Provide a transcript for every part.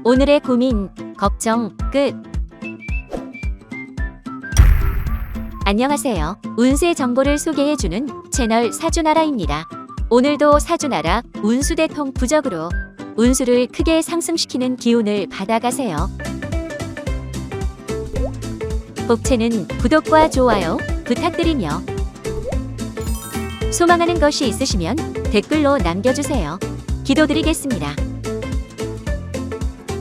오늘의 고민, 걱정, 끝. 안녕하세요. 운세 정보를 소개해주는 채널 사주나라입니다. 오늘도 사주나라 운수대통 부적으로 운수를 크게 상승시키는 기운을 받아가세요. 복채는 구독과 좋아요 부탁드리며 소망하는 것이 있으시면 댓글로 남겨주세요. 기도드리겠습니다.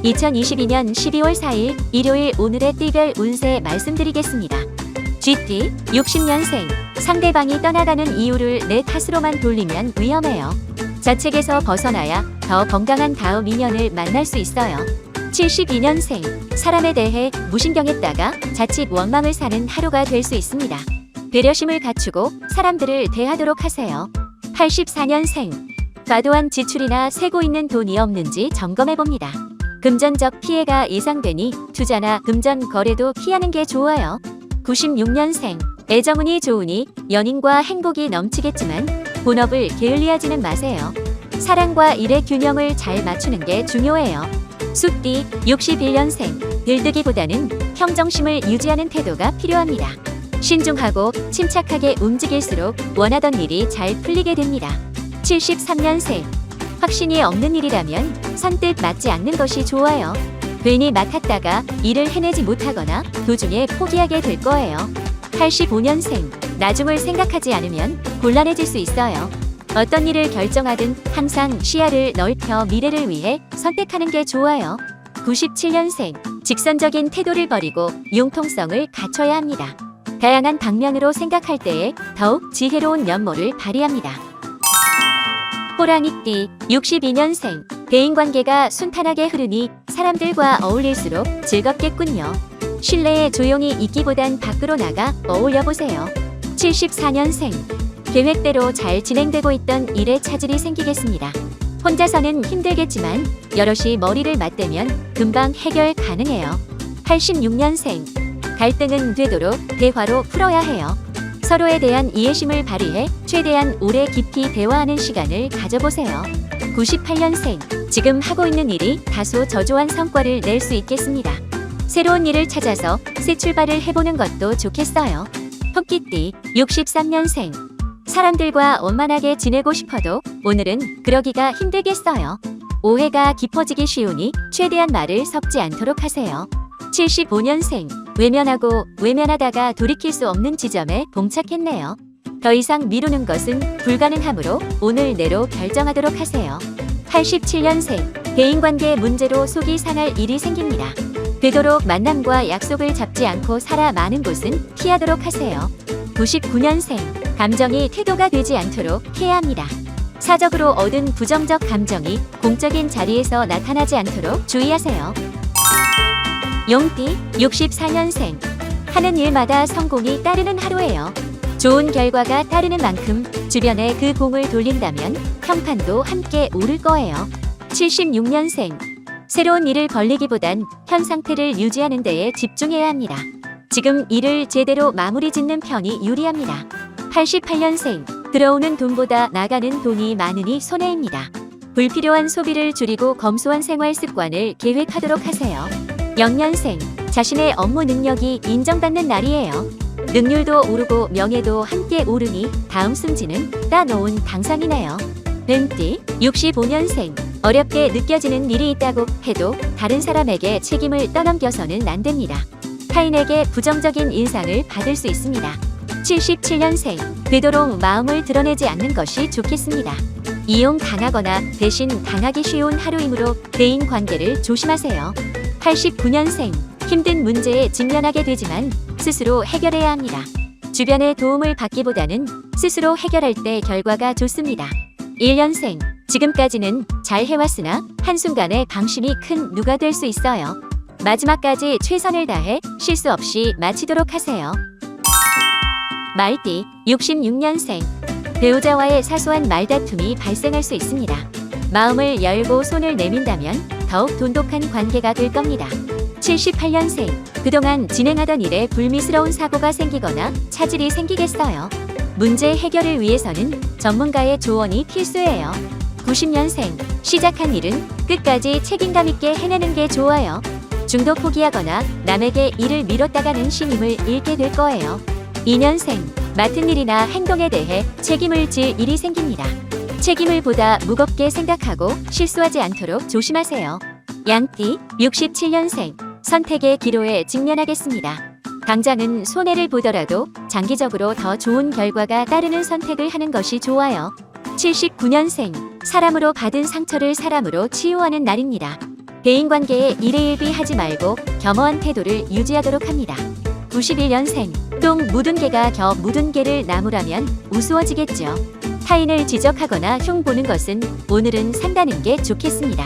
2022년 12월 4일 일요일 오늘의 띠별 운세 말씀드리겠습니다. GT 60년생 상대방이 떠나가는 이유를 내 탓으로만 돌리면 위험해요. 자책에서 벗어나야 더 건강한 다음 인연을 만날 수 있어요. 72년생 사람에 대해 무신경했다가 자칫 원망을 사는 하루가 될 수 있습니다. 배려심을 갖추고 사람들을 대하도록 하세요. 84년생 과도한 지출이나 세고 있는 돈이 없는지 점검해봅니다. 금전적 피해가 예상되니 투자나 금전 거래도 피하는 게 좋아요. 96년생 애정운이 좋으니 연인과 행복이 넘치겠지만 본업을 게을리하지는 마세요. 사랑과 일의 균형을 잘 맞추는 게 중요해요. 숫띠 61년생 들뜨기보다는 평정심을 유지하는 태도가 필요합니다. 신중하고 침착하게 움직일수록 원하던 일이 잘 풀리게 됩니다. 73년생 확신이 없는 일이라면 선뜻 맞지 않는 것이 좋아요. 괜히 맡았다가 일을 해내지 못하거나 도중에 포기하게 될 거예요. 85년생 나중을 생각하지 않으면 곤란해질 수 있어요. 어떤 일을 결정하든 항상 시야를 넓혀 미래를 위해 선택하는 게 좋아요. 97년생 직선적인 태도를 버리고 융통성을 갖춰야 합니다. 다양한 방면으로 생각할 때에 더욱 지혜로운 면모를 발휘합니다. 호랑이띠 62년생 대인관계가 순탄하게 흐르니 사람들과 어울릴수록 즐겁겠군요. 실내에 조용히 있기보단 밖으로 나가 어울려보세요. 74년생 계획대로 잘 진행되고 있던 일에 차질이 생기겠습니다. 혼자서는 힘들겠지만 여럿이 머리를 맞대면 금방 해결 가능해요. 86년생 갈등은 되도록 대화로 풀어야 해요. 서로에 대한 이해심을 발휘해 최대한 오래 깊이 대화하는 시간을 가져보세요. 98년생 지금 하고 있는 일이 다소 저조한 성과를 낼 수 있겠습니다. 새로운 일을 찾아서 새 출발을 해보는 것도 좋겠어요. 토끼띠 63년생 사람들과 원만하게 지내고 싶어도 오늘은 그러기가 힘들겠어요. 오해가 깊어지기 쉬우니 최대한 말을 섞지 않도록 하세요. 75년생 외면하고 외면하다가 돌이킬 수 없는 지점에 봉착했네요. 더 이상 미루는 것은 불가능하므로 오늘 내로 결정하도록 하세요. 87년생 대인관계 문제로 속이 상할 일이 생깁니다. 되도록 만남과 약속을 잡지 않고 살아 많은 곳은 피하도록 하세요. 99년생 감정이 태도가 되지 않도록 해야 합니다. 사적으로 얻은 부정적 감정이 공적인 자리에서 나타나지 않도록 주의하세요. 용띠 64년생 하는 일마다 성공이 따르는 하루예요. 좋은 결과가 따르는 만큼 주변에 그 공을 돌린다면 평판도 함께 오를 거예요. 76년생 새로운 일을 벌리기보단 현 상태를 유지하는 데에 집중해야 합니다. 지금 일을 제대로 마무리 짓는 편이 유리합니다. 88년생 들어오는 돈보다 나가는 돈이 많으니 손해입니다. 불필요한 소비를 줄이고 검소한 생활 습관을 계획하도록 하세요. 0년생 자신의 업무 능력이 인정받는 날이에요. 능률도 오르고 명예도 함께 오르니 다음 승진은 따놓은 당상이네요. 뱀띠 65년생 어렵게 느껴지는 일이 있다고 해도 다른 사람에게 책임을 떠넘겨서는 안 됩니다. 타인에게 부정적인 인상을 받을 수 있습니다. 77년생 되도록 마음을 드러내지 않는 것이 좋겠습니다. 이용 당하거나 대신 당하기 쉬운 하루이므로 대인 관계를 조심하세요. 89년생 힘든 문제에 직면하게 되지만 스스로 해결해야 합니다. 주변의 도움을 받기보다는 스스로 해결할 때 결과가 좋습니다. 1년생 지금까지는 잘 해왔으나 한순간에 방심이 큰 누가 될 수 있어요. 마지막까지 최선을 다해 실수 없이 마치도록 하세요. 말띠 66년생 배우자와의 사소한 말다툼이 발생할 수 있습니다. 마음을 열고 손을 내민다면 더욱 돈독한 관계가 될 겁니다. 78년생 그동안 진행하던 일에 불미스러운 사고가 생기거나 차질이 생기겠어요. 문제 해결을 위해서는 전문가의 조언이 필수예요. 90년생, 시작한 일은 끝까지 책임감 있게 해내는 게 좋아요. 중도 포기하거나 남에게 일을 미뤘다가는 신임을 잃게 될 거예요. 2년생, 맡은 일이나 행동에 대해 책임을 질 일이 생깁니다. 책임을 보다 무겁게 생각하고 실수하지 않도록 조심하세요. 양띠, 67년생, 선택의 기로에 직면하겠습니다. 당장은 손해를 보더라도 장기적으로 더 좋은 결과가 따르는 선택을 하는 것이 좋아요. 79년생, 사람으로 받은 상처를 사람으로 치유하는 날입니다. 대인관계에 일희일비하지 말고 겸허한 태도를 유지하도록 합니다. 91년생, 똥 묻은 개가 겨 묻은 개를 나무라면 우스워지겠죠. 타인을 지적하거나 흉보는 것은 오늘은 산다는 게 좋겠습니다.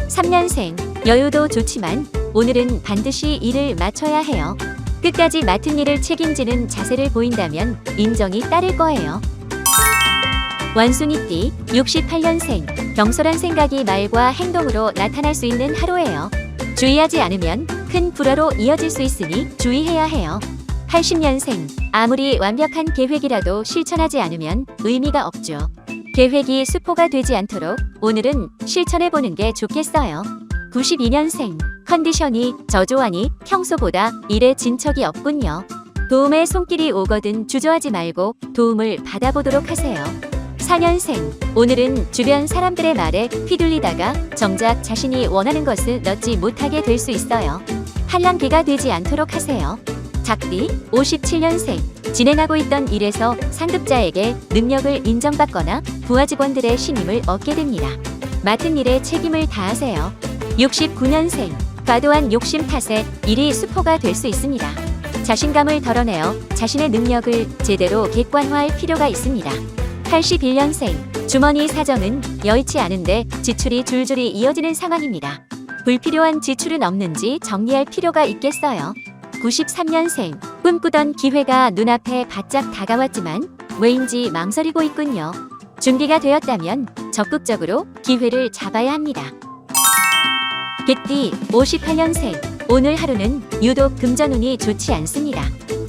3년생, 여유도 좋지만 오늘은 반드시 일을 마쳐야 해요. 끝까지 맡은 일을 책임지는 자세를 보인다면 인정이 따를 거예요. 원숭이띠, 68년생, 경솔한 생각이 말과 행동으로 나타날 수 있는 하루예요. 주의하지 않으면 큰 불화로 이어질 수 있으니 주의해야 해요. 80년생, 아무리 완벽한 계획이라도 실천하지 않으면 의미가 없죠. 계획이 수포가 되지 않도록 오늘은 실천해보는 게 좋겠어요. 92년생, 컨디션이 저조하니 평소보다 일에 진척이 없군요. 도움의 손길이 오거든 주저하지 말고 도움을 받아보도록 하세요. 4년생, 오늘은 주변 사람들의 말에 휘둘리다가 정작 자신이 원하는 것을 넣지 못하게 될 수 있어요. 한량기가 되지 않도록 하세요. 작띠, 57년생, 진행하고 있던 일에서 상급자에게 능력을 인정받거나 부하 직원들의 신임을 얻게 됩니다. 맡은 일에 책임을 다하세요. 69년생, 과도한 욕심 탓에 일이 수포가 될 수 있습니다. 자신감을 덜어내어 자신의 능력을 제대로 객관화할 필요가 있습니다. 81년생, 주머니 사정은 여의치 않은데 지출이 줄줄이 이어지는 상황입니다. 불필요한 지출은 없는지 정리할 필요가 있겠어요. 93년생, 꿈꾸던 기회가 눈앞에 바짝 다가왔지만 왜인지 망설이고 있군요. 준비가 되었다면 적극적으로 기회를 잡아야 합니다. 개띠, 58년생, 오늘 하루는 유독 금전운이 좋지 않습니다.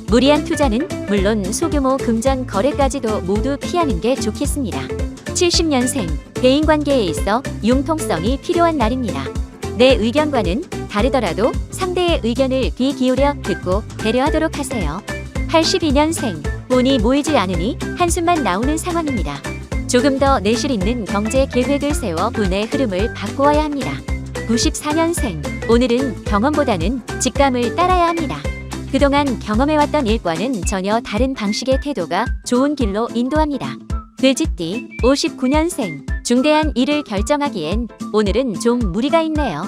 무리한 투자는 물론 소규모 금전 거래까지도 모두 피하는 게 좋겠습니다. 70년생, 대인관계에 있어 융통성이 필요한 날입니다. 내 의견과는 다르더라도 상대의 의견을 귀 기울여 듣고 배려하도록 하세요. 82년생, 돈이 모이지 않으니 한숨만 나오는 상황입니다. 조금 더 내실 있는 경제 계획을 세워 분의 흐름을 바꾸어야 합니다. 94년생, 오늘은 경험보다는 직감을 따라야 합니다. 그동안 경험해왔던 일과는 전혀 다른 방식의 태도가 좋은 길로 인도합니다. 돼지띠, 59년생, 중대한 일을 결정하기엔 오늘은 좀 무리가 있네요.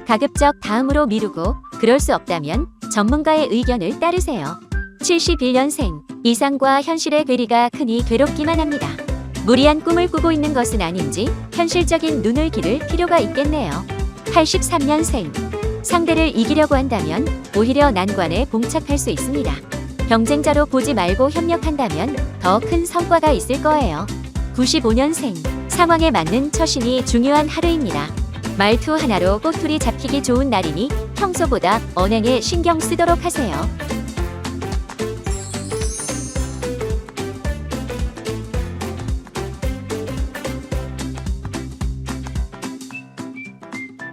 가급적 다음으로 미루고 그럴 수 없다면 전문가의 의견을 따르세요. 71년생, 이상과 현실의 괴리가 크니 괴롭기만 합니다. 무리한 꿈을 꾸고 있는 것은 아닌지 현실적인 눈을 기를 필요가 있겠네요. 83년생, 상대를 이기려고 한다면 오히려 난관에 봉착할 수 있습니다. 경쟁자로 보지 말고 협력한다면 더 큰 성과가 있을 거예요. 95년생, 상황에 맞는 처신이 중요한 하루입니다. 말투 하나로 꼬투리 잡히기 좋은 날이니 평소보다 언행에 신경 쓰도록 하세요.